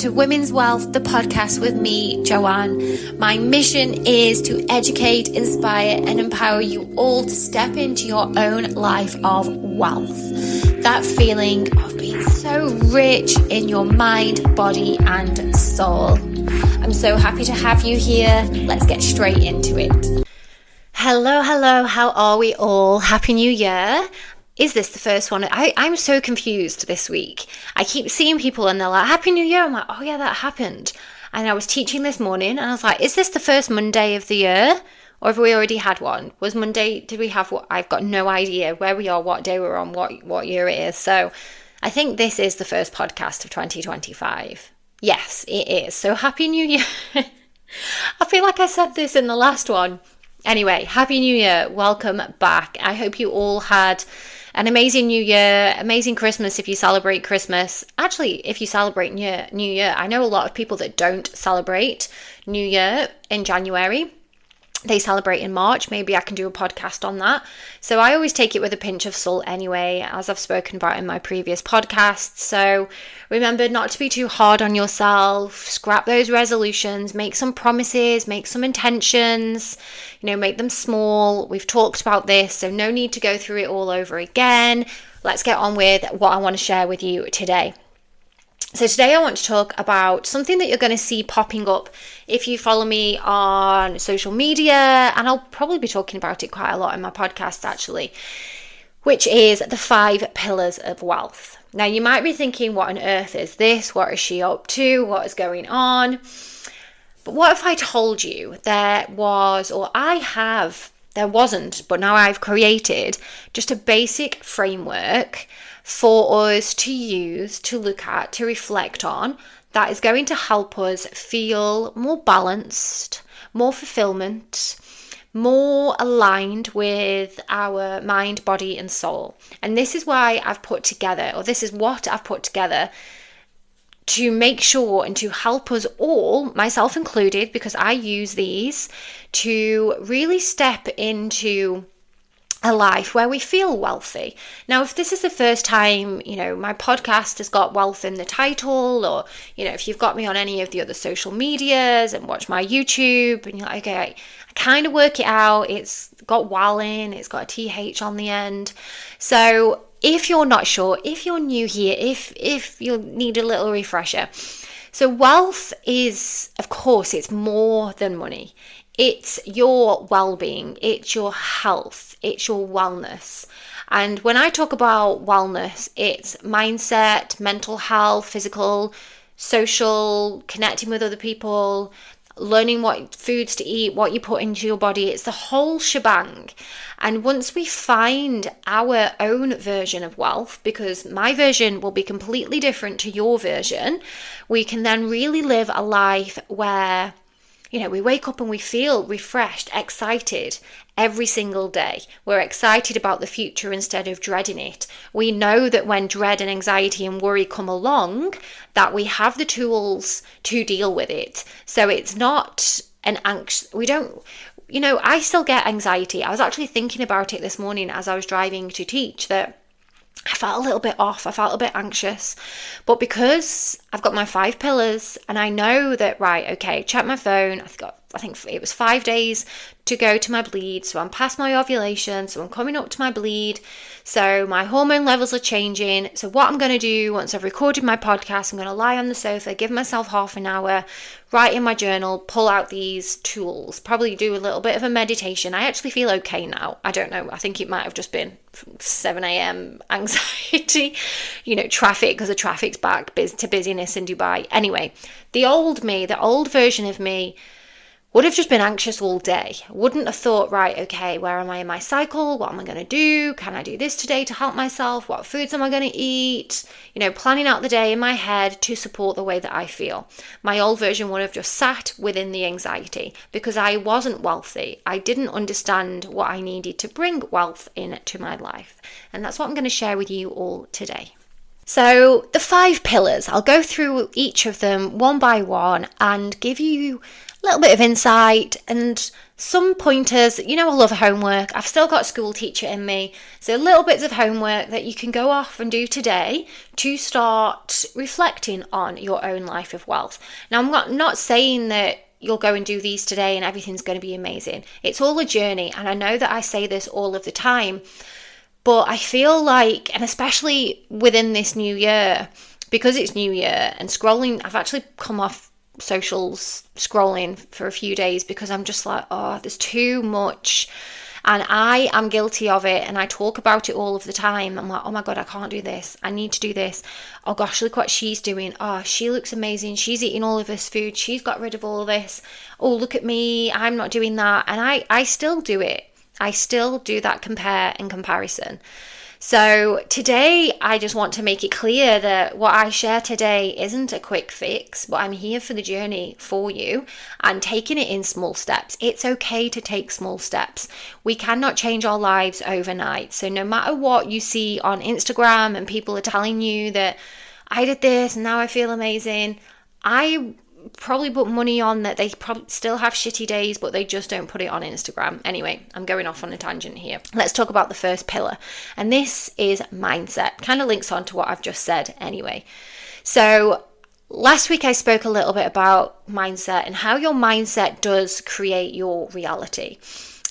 to Women's Wealth, the podcast with me, Joanne. My mission is to educate, inspire, and empower you all to step into your own life of wealth. That feeling of being so rich in your mind, body, and soul. I'm so happy to have you here. Let's get straight into it. Hello, how are we all? Happy New Year. Is this the first one? I'm so confused this week. I keep seeing people and they're like, Happy New Year. I'm like, oh yeah, that happened. And I was teaching this morning and I was like, is this the first Monday of the year? Or have we already had one? Was Monday, did we have what? I've got no idea where we are, what day we're on, what year it is. So I think this is the first podcast of 2025. Yes, it is. So Happy New Year. I feel like I said this in the last one. Anyway, Happy New Year. Welcome back. I hope you all had an amazing New Year, amazing Christmas if you celebrate Christmas. Actually, if you celebrate New Year, I know a lot of people that don't celebrate New Year in January. They celebrate in March. Maybe I can do a podcast on that. So I always take it with a pinch of salt anyway, as I've spoken about in my previous podcasts. So remember not to be too hard on yourself. Scrap those resolutions. Make some promises. Make some intentions. Make them small. We've talked about this, so no need to go through it all over again. Let's get on with what I want to share with you today. So today I want to talk about something that you're going to see popping up if you follow me on social media, and I'll probably be talking about it quite a lot in my podcast actually, which is the 5 pillars of wealth. Now you might be thinking, what on earth is this? What is she up to? What is going on? But what if I told you there wasn't, but now I've created just a basic framework for us to use, to look at, to reflect on, that is going to help us feel more balanced, more fulfillment, more aligned with our mind, body, and soul. And this is what I've put together to make sure and to help us all, myself included, because I use these, to really step into a life where we feel wealthy. Now, if this is the first time, my podcast has got wealth in the title, or, if you've got me on any of the other social medias and watch my YouTube and you're like, okay, I kind of work it out. It's got well in, it's got a TH on the end. So if you're not sure, if you're new here, if you need a little refresher. So wealth is, of course, it's more than money. It's your well-being, it's your health, it's your wellness. And when I talk about wellness, it's mindset, mental health, physical, social, connecting with other people, learning what foods to eat, what you put into your body. It's the whole shebang. And once we find our own version of wealth, because my version will be completely different to your version, we can then really live a life where we wake up and we feel refreshed, excited every single day. We're excited about the future instead of dreading it. We know that when dread and anxiety and worry come along, that we have the tools to deal with it. So it's not an I still get anxiety. I was actually thinking about it this morning as I was driving to teach, that I felt a little bit off. I felt a bit anxious. But because I've got my 5 pillars and I know that, right, okay, check my phone. I think it was 5 days to go to my bleed. So I'm past my ovulation. So I'm coming up to my bleed. So my hormone levels are changing. So what I'm going to do once I've recorded my podcast, I'm going to lie on the sofa, give myself half an hour, write in my journal, pull out these tools, probably do a little bit of a meditation. I actually feel okay now. I don't know. I think it might have just been 7 a.m. anxiety, traffic, because the traffic's back to busyness in Dubai. Anyway, the old version of me would have just been anxious all day. Wouldn't have thought, right, okay, where am I in my cycle? What am I going to do? Can I do this today to help myself? What foods am I going to eat? Planning out the day in my head to support the way that I feel. My old version would have just sat within the anxiety because I wasn't wealthy. I didn't understand what I needed to bring wealth into my life. And that's what I'm going to share with you all today. So the 5 pillars, I'll go through each of them one by one and give you little bit of insight and some pointers. I love homework. I've still got a school teacher in me. So little bits of homework that you can go off and do today to start reflecting on your own life of wealth. Now, I'm not saying that you'll go and do these today and everything's going to be amazing. It's all a journey. And I know that I say this all of the time, but I feel like, and especially within this new year, because it's new year and scrolling, I've actually come off socials scrolling for a few days because I'm just like, oh, there's too much. And I am guilty of it, and I talk about it all of the time. I'm like, oh my God, I can't do this. I need to do this. Oh gosh, look what she's doing. Oh, she looks amazing. She's eating all of this food. She's got rid of all of this. Oh, look at me. I'm not doing that. And I still do it. I still do that compare and comparison. So today, I just want to make it clear that what I share today isn't a quick fix, but I'm here for the journey for you and taking it in small steps. It's okay to take small steps. We cannot change our lives overnight. So no matter what you see on Instagram and people are telling you that I did this and now I feel amazing, I probably put money on that they probably still have shitty days, but they just don't put it on Instagram. Anyway, I'm going off on a tangent here. Let's talk about the first pillar. And this is mindset. Kind of links on to what I've just said anyway. So last week I spoke a little bit about mindset and how your mindset does create your reality.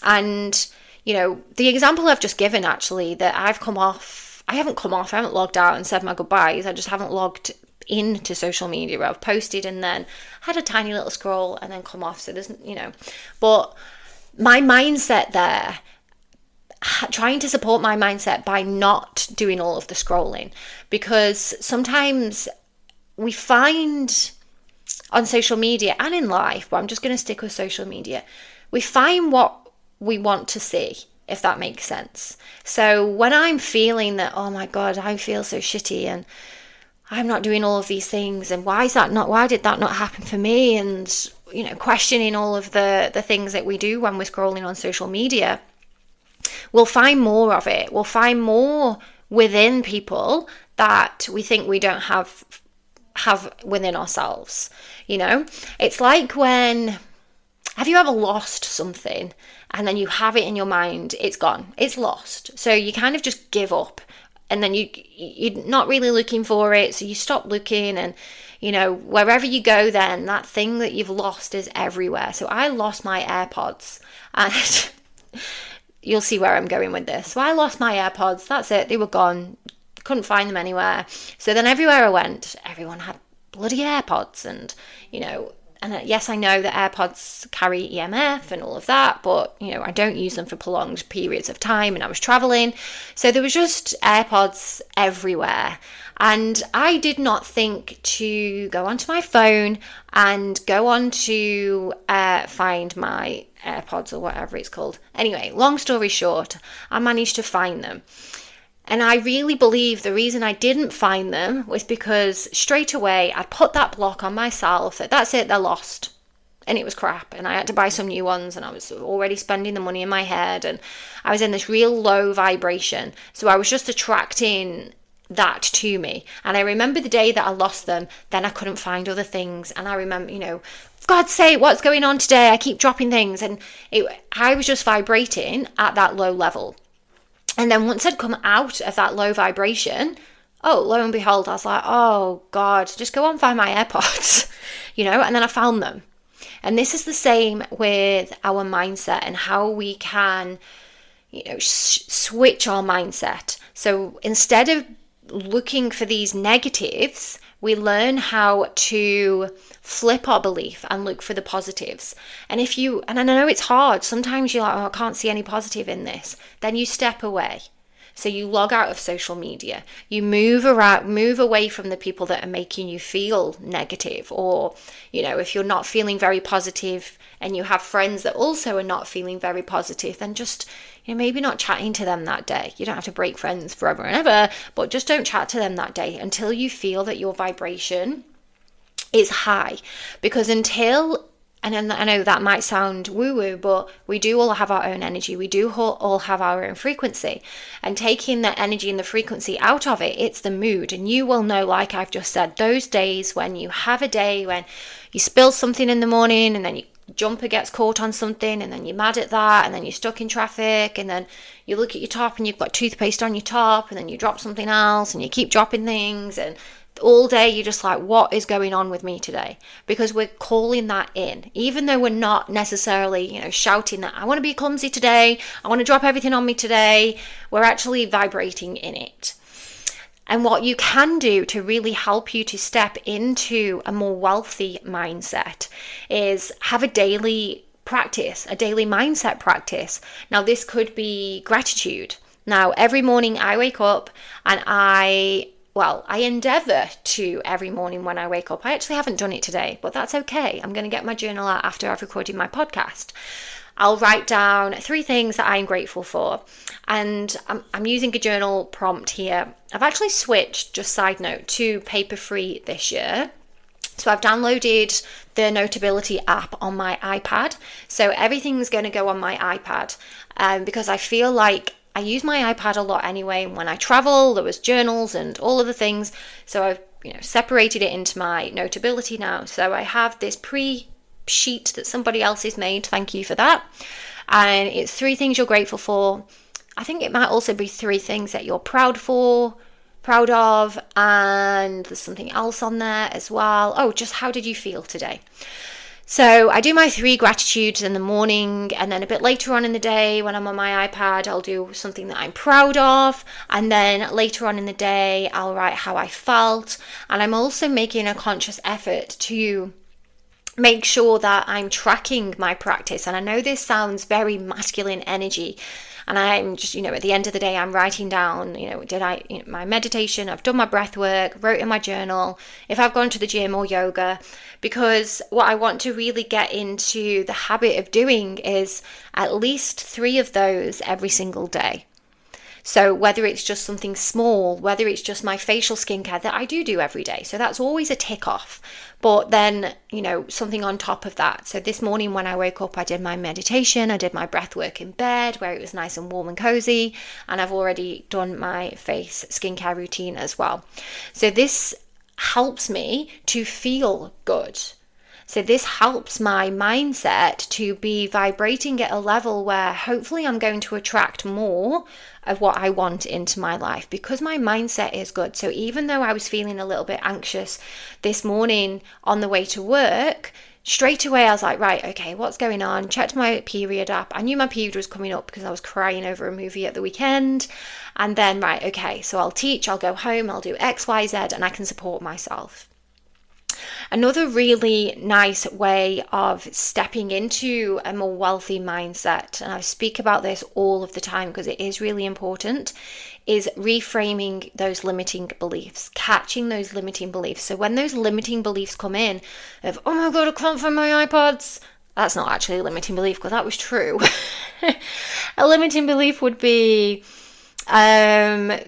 And, the example I've just given actually, that I haven't logged out and said my goodbyes. I just haven't logged into social media where I've posted and then had a tiny little scroll and then come off. So there's, but my mindset there, trying to support my mindset by not doing all of the scrolling, because sometimes we find on social media and in life, but I'm just going to stick with social media, we find what we want to see, if that makes sense. So when I'm feeling that, oh my God, I feel so shitty and I'm not doing all of these things, and why did that not happen for me? And, questioning all of the things that we do when we're scrolling on social media, we'll find more of it. We'll find more within people that we think we don't have within ourselves. It's like have you ever lost something and then you have it in your mind, it's gone, it's lost. So you kind of just give up. And then you're not really looking for it, so you stop looking, and wherever you go, then that thing that you've lost is everywhere. So I lost my AirPods, and you'll see where I'm going with this. So I lost my AirPods. That's it. They were gone. Couldn't find them anywhere. So then everywhere I went, everyone had bloody AirPods, and And yes, I know that AirPods carry EMF and all of that, but, I don't use them for prolonged periods of time, and I was traveling. So there was just AirPods everywhere. And I did not think to go onto my phone and go on to find my AirPods or whatever it's called. Anyway, long story short, I managed to find them. And I really believe the reason I didn't find them was because straight away I put that block on myself that that's it, they're lost. And it was crap. And I had to buy some new ones, and I was already spending the money in my head, and I was in this real low vibration. So I was just attracting that to me. And I remember the day that I lost them, then I couldn't find other things. And I remember, for God's sake, what's going on today? I keep dropping things. And I was just vibrating at that low level. And then once I'd come out of that low vibration, lo and behold, I was like, oh God, just go on, find my AirPods, and then I found them. And this is the same with our mindset and how we can, switch our mindset. So instead of looking for these negatives, we learn how to flip our belief and look for the positives. And and I know it's hard, sometimes you're like, I can't see any positive in this. Then you step away. So you log out of social media, you move away from the people that are making you feel negative, or, if you're not feeling very positive and you have friends that also are not feeling very positive, then just, maybe not chatting to them that day. You don't have to break friends forever and ever, but just don't chat to them that day until you feel that your vibration is high. Because and I know that might sound woo-woo, but we do all have our own energy. We do all have our own frequency. And taking that energy and the frequency out of it, it's the mood. And you will know, like I've just said, those days when you have a day when you spill something in the morning and then you jumper gets caught on something and then you're mad at that, and then you're stuck in traffic, and then you look at your top and you've got toothpaste on your top, and then you drop something else and you keep dropping things, and all day you're just like, what is going on with me today? Because we're calling that in, even though we're not necessarily, shouting that I want to be clumsy today, I want to drop everything on me today. We're actually vibrating in it. And what you can do to really help you to step into a more wealthy mindset is have a daily practice, a daily mindset practice. Now, this could be gratitude. Now, every morning I wake up and I endeavor to every morning when I wake up. I actually haven't done it today, but that's okay. I'm going to get my journal out after I've recorded my podcast. I'll write down 3 things that I'm grateful for. And I'm using a journal prompt here. I've actually switched, just side note, to paper-free this year. So I've downloaded the Notability app on my iPad. So everything's going to go on my iPad because I feel like I use my iPad a lot anyway. When I travel, there was journals and all of the things. So I've separated it into my Notability now. So I have this sheet that somebody else has made. Thank you for that. And it's 3 things you're grateful for. I think it might also be 3 things that you're proud of, and there's something else on there as well. Oh, just how did you feel today? So I do my 3 gratitudes in the morning, and then a bit later on in the day when I'm on my iPad, I'll do something that I'm proud of, and then later on in the day, I'll write how I felt. And I'm also making a conscious effort to make sure that I'm tracking my practice. And I know this sounds very masculine energy, and I'm just, at the end of the day, I'm writing down, my meditation, I've done my breath work, wrote in my journal, if I've gone to the gym or yoga, because what I want to really get into the habit of doing is at least 3 of those every single day. So whether it's just something small, whether it's just my facial skincare that I do every day. So that's always a tick off. But then, something on top of that. So this morning when I woke up, I did my meditation. I did my breath work in bed where it was nice and warm and cozy. And I've already done my face skincare routine as well. So this helps me to feel good. So this helps my mindset to be vibrating at a level where hopefully I'm going to attract more of what I want into my life because my mindset is good. So even though I was feeling a little bit anxious this morning on the way to work, straight away I was like, right, okay, what's going on? Checked my period app. I knew my period was coming up because I was crying over a movie at the weekend. And then, right, okay, so I'll teach, I'll go home, I'll do X, Y, Z, and I can support myself. Another really nice way of stepping into a more wealthy mindset, and I speak about this all of the time because it is really important, is reframing those limiting beliefs, catching those limiting beliefs. So when those limiting beliefs come in of, oh my God, I can't find my iPods, that's not actually a limiting belief because that was true. A limiting belief would be, my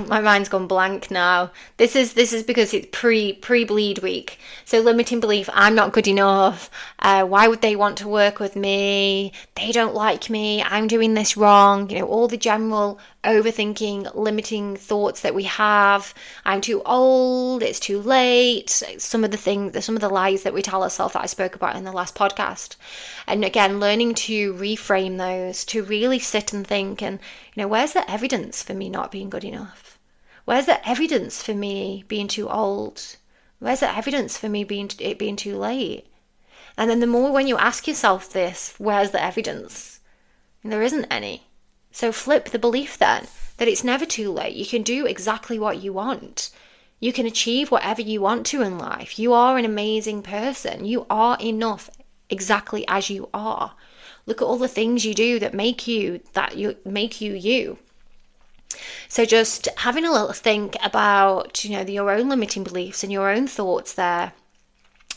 mind's gone blank now. This is because it's pre-bleed week. So limiting belief, I'm not good enough. Why would they want to work with me? They don't like me. I'm doing this wrong. All the general overthinking, limiting thoughts that we have. I'm too old. It's too late. Some of the lies that we tell ourselves that I spoke about in the last podcast. And again, learning to reframe those, to really sit and think and, where's the evidence for me not being good enough? Where's the evidence for me being too old? Where's the evidence for me being too late? And then the more when you ask yourself this, where's the evidence? There isn't any. So flip the belief then, that it's never too late. You can do exactly what you want. You can achieve whatever you want to in life. You are an amazing person. You are enough exactly as you are. Look at all the things you do that make you you. So just having a little think about, your own limiting beliefs and your own thoughts there.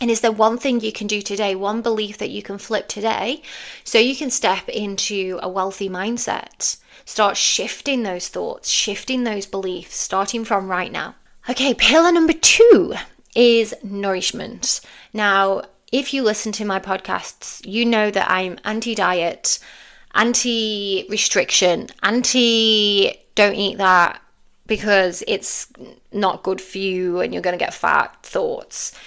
And is there one thing you can do today, one belief that you can flip today so you can step into a wealthy mindset? Start shifting those thoughts, shifting those beliefs, starting from right now. Okay, pillar number 2 is nourishment. Now, if you listen to my podcasts, you know that I'm anti-diet, anti-restriction, anti-don't eat that because it's not good for you and you're going to get fat thoughts.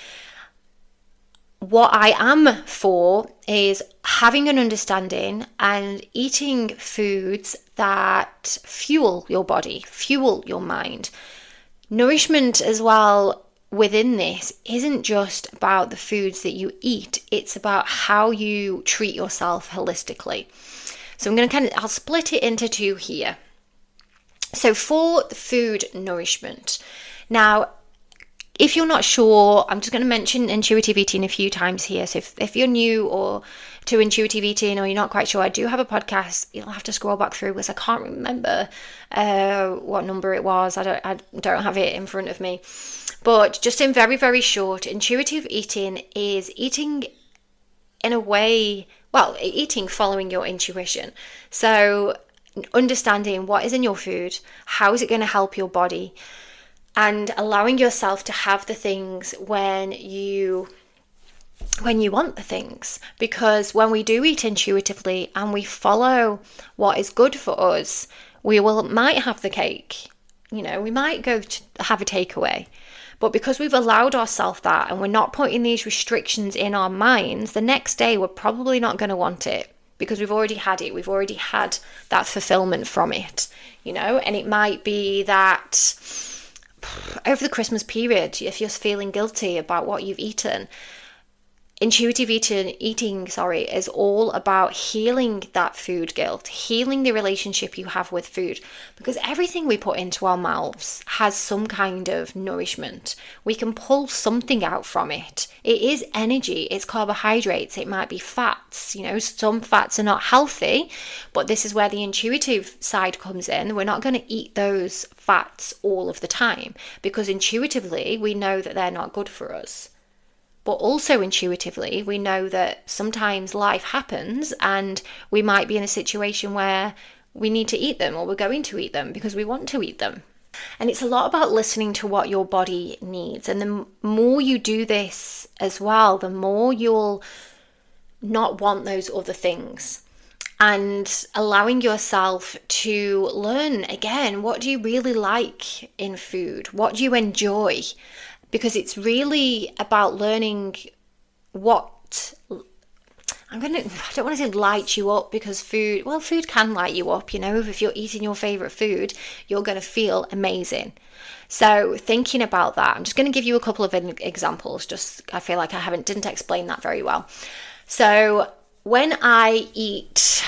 what I am for is having an understanding and eating foods that fuel your body, fuel your mind. Nourishment as well within this isn't just about the foods that you eat, it's about how you treat yourself holistically. So I'll split it into two here. So for the food nourishment, now, if you're not sure, I'm just going to mention intuitive eating a few times here. So if you're new or to intuitive eating or you're not quite sure, I do have a podcast. You'll have to scroll back through because I can't remember what number it was. I don't have it in front of me. But just in very, very short, intuitive eating is eating in a way, eating following your intuition. So understanding what is in your food, how is it going to help your body, and allowing yourself to have the things when you want the things. Because when we do eat intuitively and we follow what is good for us, might have the cake. We might go to have a takeaway. But because we've allowed ourselves that and we're not putting these restrictions in our minds, the next day we're probably not going to want it because we've already had it. We've already had that fulfillment from it, and it might be that over the Christmas period, if you're feeling guilty about what you've eaten, intuitive eating is all about healing that food guilt, healing the relationship you have with food, because everything we put into our mouths has some kind of nourishment. We can pull something out from it. It is energy, it's carbohydrates, it might be fats. Some fats are not healthy, but this is where the intuitive side comes in. We're not going to eat those fats all of the time because intuitively we know that they're not good for us. But also intuitively, we know that sometimes life happens and we might be in a situation where we need to eat them or we're going to eat them because we want to eat them. And it's a lot about listening to what your body needs. And the more you do this as well, the more you'll not want those other things. And allowing yourself to learn again, what do you really like in food? What do you enjoy? Because it's really about learning what I don't want to say light you up, because food can light you up. If you're eating your favorite food, you're going to feel amazing. So thinking about that, I'm just going to give you a couple of examples. I feel like didn't explain that very well. So when I eat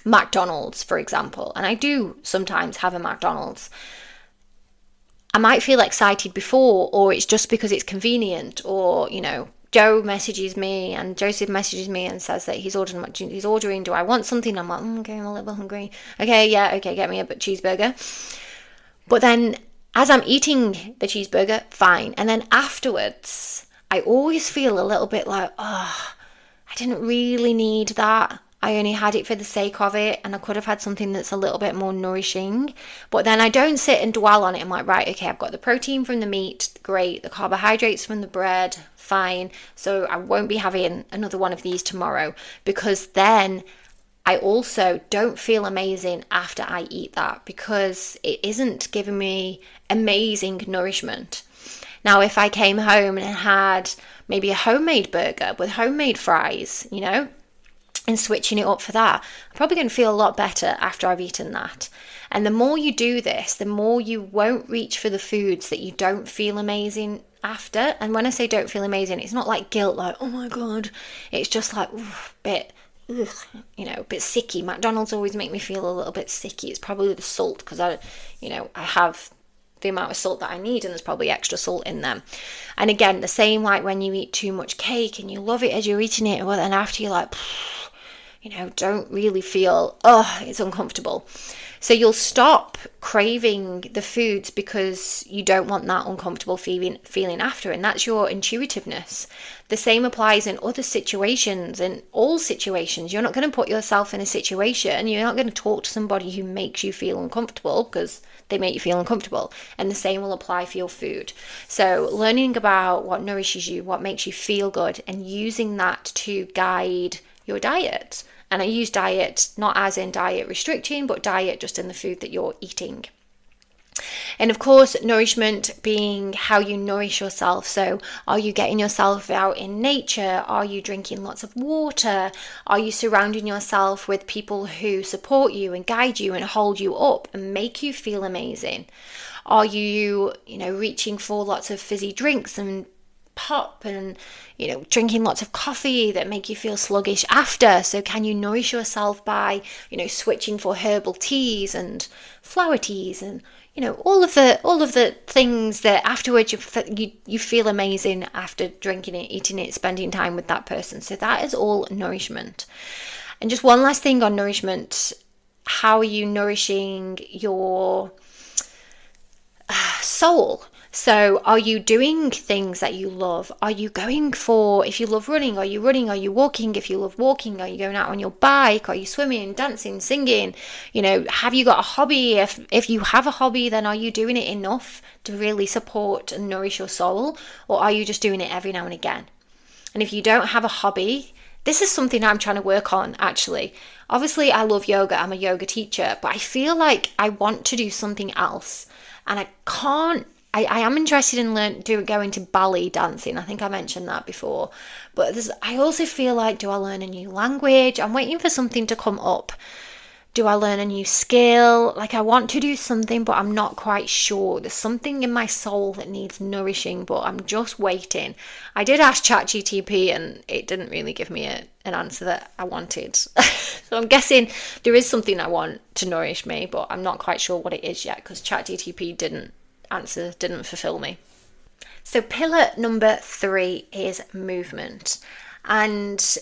McDonald's, for example, and I do sometimes have a McDonald's, I might feel excited before, or it's just because it's convenient, or, Joseph messages me and says that he's ordering, do I want something? I'm like, okay, I'm a little hungry. Okay, get me a cheeseburger. But then as I'm eating the cheeseburger, fine. And then afterwards, I always feel a little bit like, I didn't really need that. I only had it for the sake of it, and I could have had something that's a little bit more nourishing. But then I don't sit and dwell on it. I'm like, right, okay, I've got the protein from the meat, great. The carbohydrates from the bread, fine. So I won't be having another one of these tomorrow, because then I also don't feel amazing after I eat that, because it isn't giving me amazing nourishment. Now, if I came home and had maybe a homemade burger with homemade fries, and switching it up for that, I'm probably going to feel a lot better after I've eaten that. And the more you do this, the more you won't reach for the foods that you don't feel amazing after. And when I say don't feel amazing, it's not like guilt, like, oh my God. It's just like, a bit sicky. McDonald's always make me feel a little bit sicky. It's probably the salt, because I have the amount of salt that I need, and there's probably extra salt in them. And again, the same like when you eat too much cake and you love it as you're eating it, well, then after you're like, don't really feel, it's uncomfortable. So you'll stop craving the foods because you don't want that uncomfortable feeling after, and that's your intuitiveness. The same applies in other situations, in all situations. You're not going to put yourself in a situation, you're not going to talk to somebody who makes you feel uncomfortable because they make you feel uncomfortable, and the same will apply for your food. So learning about what nourishes you, what makes you feel good, and using that to guide your diet. And I use diet not as in diet restricting, but diet just in the food that you're eating. And of course, nourishment being how you nourish yourself. So are you getting yourself out in nature? Are you drinking lots of water? Are you surrounding yourself with people who support you and guide you and hold you up and make you feel amazing? Are you, reaching for lots of fizzy drinks and pop and, drinking lots of coffee that make you feel sluggish after? So can you nourish yourself by, switching for herbal teas and flower teas and, all of the things that afterwards you feel amazing after drinking it, eating it, spending time with that person. So that is all nourishment. And just one last thing on nourishment. How are you nourishing your soul? So are you doing things that you love? Are you going for, if you love running, are you running? Are you walking? If you love walking, are you going out on your bike? Are you swimming, dancing, singing? Have you got a hobby? If you have a hobby, then are you doing it enough to really support and nourish your soul? Or are you just doing it every now and again? And if you don't have a hobby, this is something I'm trying to work on, actually. Obviously, I love yoga. I'm a yoga teacher, but I feel like I want to do something else. And I can't. I am interested in going to ballet dancing. I think I mentioned that before. But I also feel like, do I learn a new language? I'm waiting for something to come up. Do I learn a new skill? Like, I want to do something, but I'm not quite sure. There's something in my soul that needs nourishing, but I'm just waiting. I did ask ChatGTP and it didn't really give me an answer that I wanted. So I'm guessing there is something I want to nourish me, but I'm not quite sure what it is yet because ChatGTP didn't fulfill me. So pillar number 3 is movement. And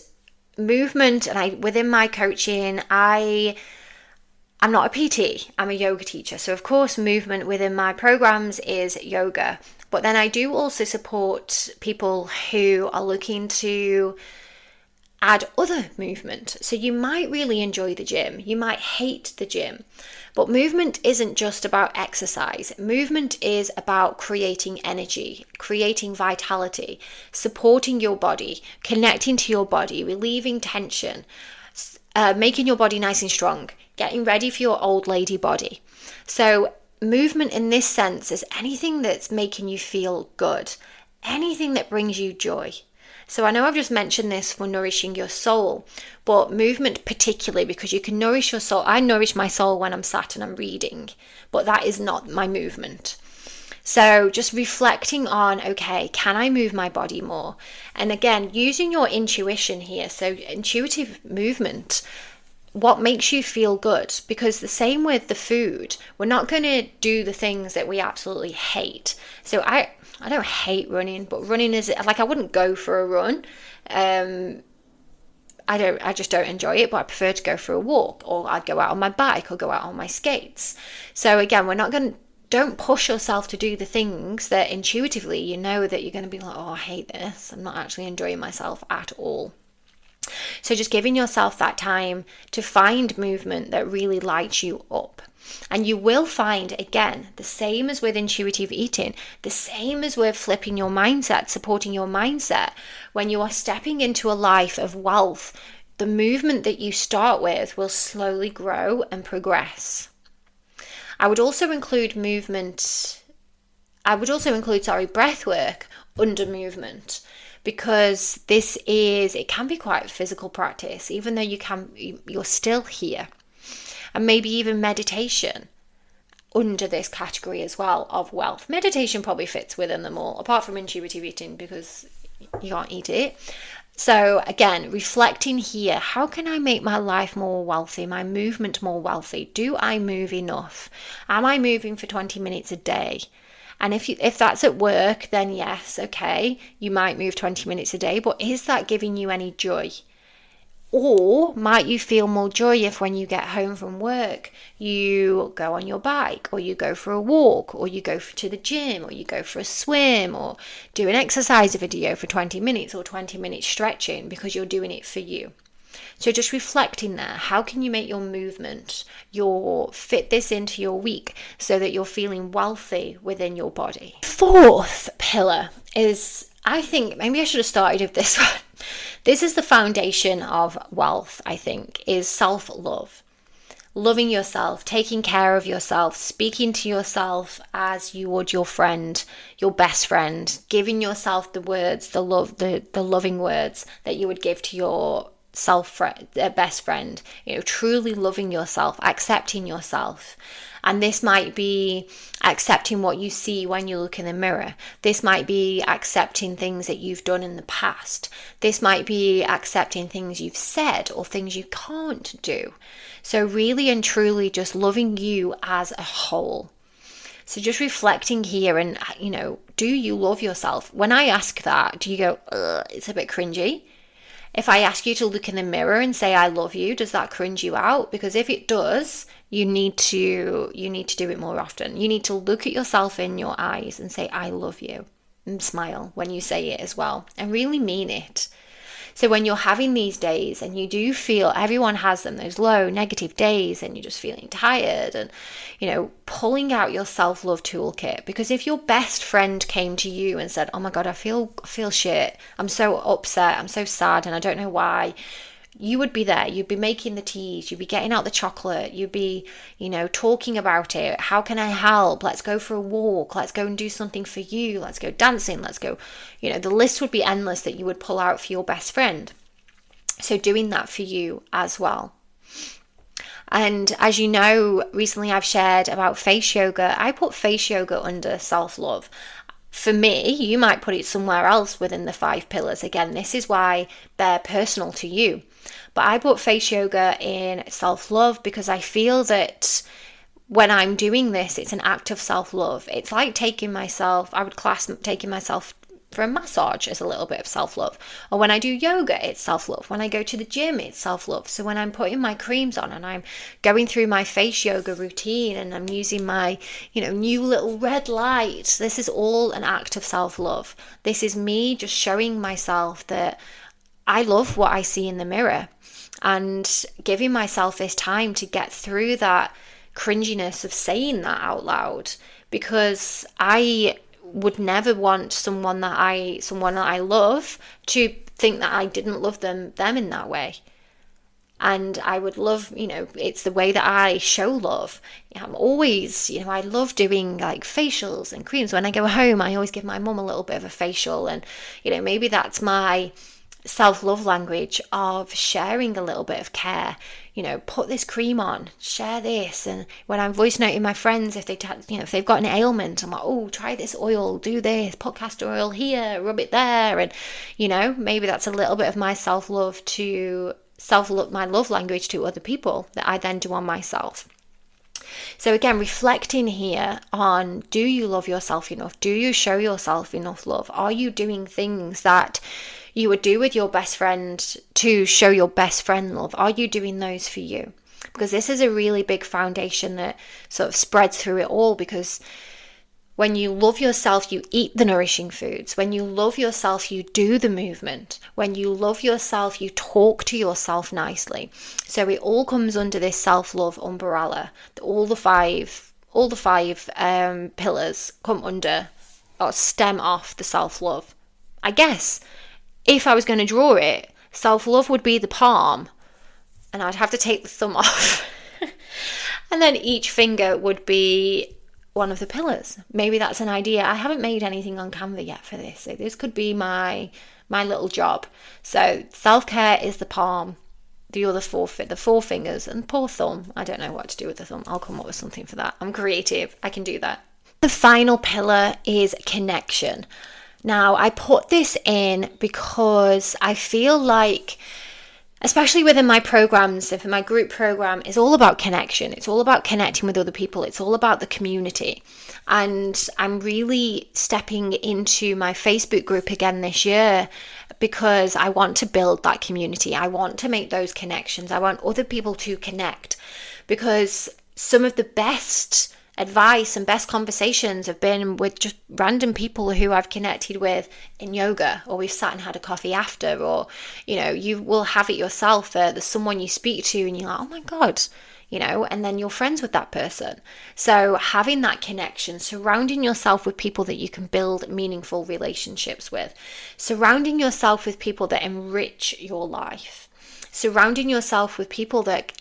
movement, and within my coaching, I'm not a PT, I'm a yoga teacher. So of course movement within my programs is yoga. But then I do also support people who are looking to add other movement. So you might really enjoy the gym, you might hate the gym, but movement isn't just about exercise. Movement is about creating energy, creating vitality, supporting your body, connecting to your body, relieving tension, making your body nice and strong, getting ready for your old lady body. So movement in this sense is anything that's making you feel good, anything that brings you joy. So I know I've just mentioned this for nourishing your soul, but movement particularly, because you can nourish your soul. I nourish my soul when I'm sat and I'm reading, but that is not my movement. So just reflecting on, okay, can I move my body more? And again, using your intuition here. So intuitive movement, what makes you feel good? Because the same with the food, we're not going to do the things that we absolutely hate. So I don't hate running, but running is like, I wouldn't go for a run. I just don't enjoy it, but I prefer to go for a walk, or I'd go out on my bike or go out on my skates. So again, don't push yourself to do the things that intuitively you know that you're going to be like, oh, I hate this. I'm not actually enjoying myself at all. So just giving yourself that time to find movement that really lights you up. And you will find, again, the same as with intuitive eating, the same as with flipping your mindset, supporting your mindset. When you are stepping into a life of wealth, the movement that you start with will slowly grow and progress. I would also include breath work under movement, because it can be quite a physical practice, even though you're still here. And maybe even meditation under this category as well of wealth. Meditation probably fits within them all, apart from intuitive eating, because you can't eat it. So again, reflecting here, how can I make my life more wealthy, my movement more wealthy? Do I move enough? Am I moving for 20 minutes a day? And if that's at work, then yes, okay, you might move 20 minutes a day, but is that giving you any joy? Or might you feel more joy if when you get home from work, you go on your bike, or you go for a walk, or you go to the gym, or you go for a swim, or do an exercise video for 20 minutes or 20 minutes stretching because you're doing it for you. So just reflecting there, how can you make your movement, fit this into your week so that you're feeling wealthy within your body? 4th pillar is, I think, maybe I should have started with this one. This is the foundation of wealth, I think, is self-love. loving yourself, taking care of yourself, speaking to yourself as you would your friend, your best friend, giving yourself the words, the love, the loving words that you would give to your best friend, truly loving yourself, accepting yourself. And this might be accepting what you see when you look in the mirror. This might be accepting things that you've done in the past. This might be accepting things you've said or things you can't do. So really and truly just loving you as a whole. So just reflecting here and, do you love yourself? When I ask that, do you go, it's a bit cringy? If I ask you to look in the mirror and say, I love you, does that cringe you out? Because if it does, you need to do it more often. You need to look at yourself in your eyes and say, I love you. And smile when you say it as well. And really mean it. So when you're having these days and you do feel, everyone has them, those low negative days, and you're just feeling tired, and pulling out your self-love toolkit. Because if your best friend came to you and said, oh my God, I feel shit, I'm so upset, I'm so sad, and I don't know why, you would be there. You'd be making the teas, you'd be getting out the chocolate, you'd be, talking about it. How can I help? Let's go for a walk. Let's go and do something for you. Let's go dancing. Let's go, the list would be endless that you would pull out for your best friend. So doing that for you as well. And as you know, recently I've shared about face yoga. I put face yoga under self-love. For me, you might put it somewhere else within the 5 pillars. Again, this is why they're personal to you. But I put face yoga in self-love because I feel that when I'm doing this, it's an act of self-love. It's like I would class taking myself for a massage as a little bit of self-love. Or when I do yoga, it's self-love. When I go to the gym, it's self-love. So when I'm putting my creams on and I'm going through my face yoga routine and I'm using my, new little red light, this is all an act of self-love. This is me just showing myself that I love what I see in the mirror and giving myself this time to get through that cringiness of saying that out loud, because I would never want someone that I love to think that I didn't love them in that way. And I would love, it's the way that I show love. I'm always, I love doing like facials and creams. When I go home, I always give my mum a little bit of a facial, and maybe that's my self-love language of sharing a little bit of care. Put this cream on, share this. And when I'm voice noting my friends, if if they've got an ailment, I'm like, oh, try this oil, do this, put castor oil here, rub it there. And maybe that's a little bit of my self-love, my love language to other people that I then do on myself. So again, reflecting here on, do you love yourself enough? Do you show yourself enough love? Are you doing things that you would do with your best friend to show your best friend love? Are you doing those for you? Because this is a really big foundation that sort of spreads through it all. Because when you love yourself, you eat the nourishing foods. When you love yourself, you do the movement. When you love yourself, you talk to yourself nicely. So it all comes under this self-love umbrella. All the five pillars come under or stem off the self-love. I guess if I was going to draw it, self-love would be the palm, and I'd have to take the thumb off. And then each finger would be one of the pillars. Maybe that's an idea. I haven't made anything on Canva yet for this, so this could be my little job. So self-care is the palm, the other the 4 fingers, and poor thumb. I don't know what to do with the thumb. I'll come up with something for that. I'm creative. I can do that. The final pillar is connection. Now, I put this in because I feel like, especially within my programs, if my group program is all about connection. It's all about connecting with other people. It's all about the community. And I'm really stepping into my Facebook group again this year because I want to build that community. I want to make those connections. I want other people to connect, because some of the best advice and best conversations have been with just random people who I've connected with in yoga, or we've sat and had a coffee after, or you will have it yourself. There's someone you speak to and you're like, oh my God, and then you're friends with that person. So having that connection, surrounding yourself with people that you can build meaningful relationships with, surrounding yourself with people that enrich your life. surrounding yourself with people that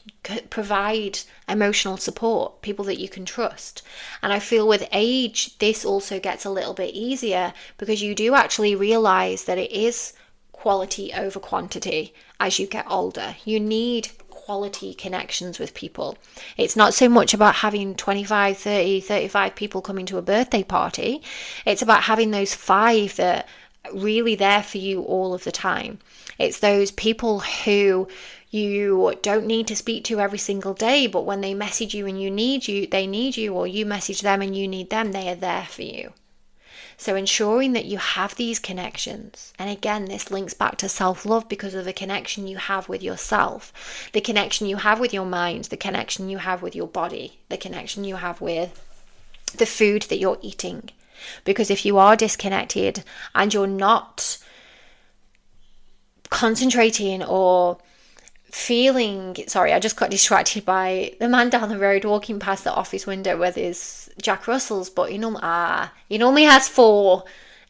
provide emotional support, people that you can trust. And I feel with age, this also gets a little bit easier because you do actually realize that it is quality over quantity as you get older. You need quality connections with people. It's not so much about having 25, 30, 35 people coming to a birthday party. It's about having those 5 that are really there for you all of the time. It's those people who you don't need to speak to every single day, but when they message you and they need you, or you message them and you need them, they are there for you. So ensuring that you have these connections, and again, this links back to self-love because of the connection you have with yourself, the connection you have with your mind, the connection you have with your body, the connection you have with the food that you're eating. Because if you are disconnected and you're not concentrating or feeling, sorry, I just got distracted by the man down the road walking past the office window with his Jack Russells, but he normally has 4,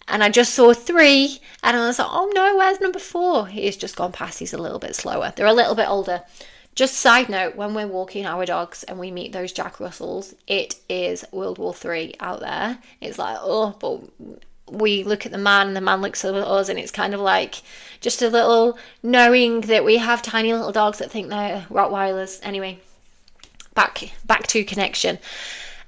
and I just saw 3, and I was like, oh no, where's number 4? He's just gone past. He's a little bit slower. They're a little bit older. Just side note, when we're walking our dogs and we meet those Jack Russells, it is World War III out there. It's like, oh, but we look at the man and the man looks at us, and it's kind of like just a little knowing that we have tiny little dogs that think they're Rottweilers. Anyway, back to connection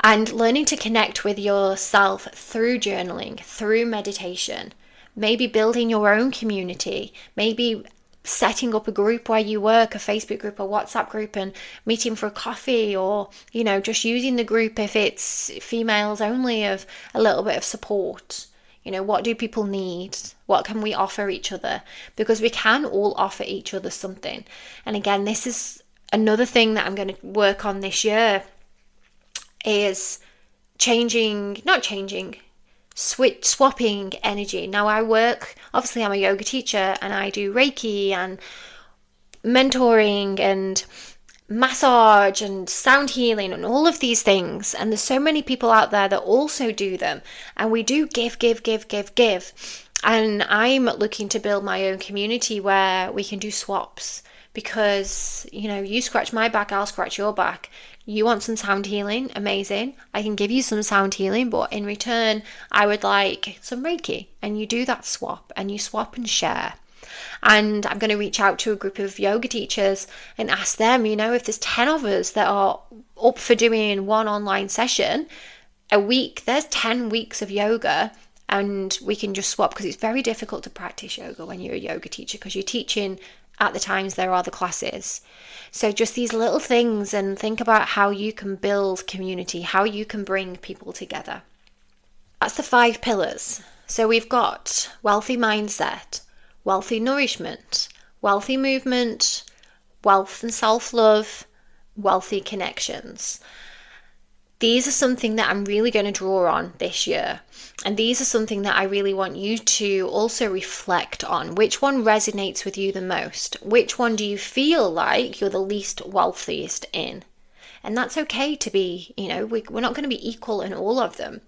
and learning to connect with yourself through journaling, through meditation, maybe building your own community, maybe setting up a group where you work, a Facebook group, a WhatsApp group, and meeting for a coffee, or, just using the group if it's females only, of a little bit of support. What do people need? What can we offer each other? Because we can all offer each other something. And again, this is another thing that I'm going to work on this year, is swapping energy. Now obviously I'm a yoga teacher, and I do Reiki and mentoring and massage and sound healing and all of these things, and there's so many people out there that also do them, and we do give, and I'm looking to build my own community where we can do swaps, because you scratch my back, I'll scratch your back. You want some sound healing? Amazing. I can give you some sound healing, but in return I would like some Reiki, and you do that swap, and you swap and share. And I'm going to reach out to a group of yoga teachers and ask them, if there's 10 of us that are up for doing one online session a week, there's 10 weeks of yoga, and we can just swap, because it's very difficult to practice yoga when you're a yoga teacher, because you're teaching at the times there are the classes. So just these little things, and think about how you can build community, how you can bring people together. That's the 5 pillars. So we've got wealthy mindset, wealthy nourishment, wealthy movement, wealth and self-love, wealthy connections. These are something that I'm really going to draw on this year. And these are something that I really want you to also reflect on. Which one resonates with you the most? Which one do you feel like you're the least wealthiest in? And that's okay to be, we're not going to be equal in all of them.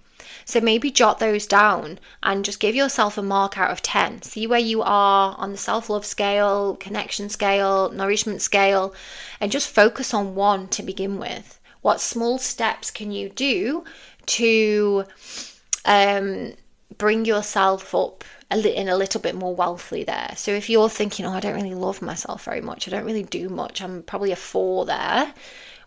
So maybe jot those down and just give yourself a mark out of 10. See where you are on the self-love scale, connection scale, nourishment scale, and just focus on one to begin with. What small steps can you do to bring yourself up in a little bit more wealthy there? So if you're thinking, I don't really love myself very much, I don't really do much, I'm probably a 4 there,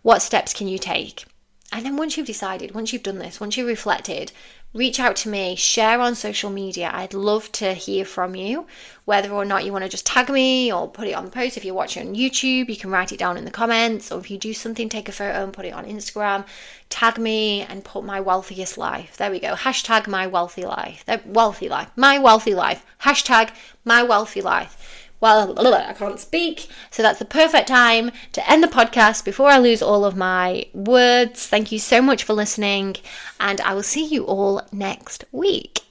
what steps can you take? And then once you've decided, once you've done this, once you've reflected, reach out to me, share on social media. I'd love to hear from you, whether or not you want to just tag me or put it on the post. If you're watching on YouTube, you can write it down in the comments, or if you do something, take a photo and put it on Instagram, tag me and put my wealthiest life. There we go. Hashtag my wealthy life. My wealthy life. Hashtag my wealthy life. Well, I can't speak, so that's the perfect time to end the podcast before I lose all of my words. Thank you so much for listening, and I will see you all next week.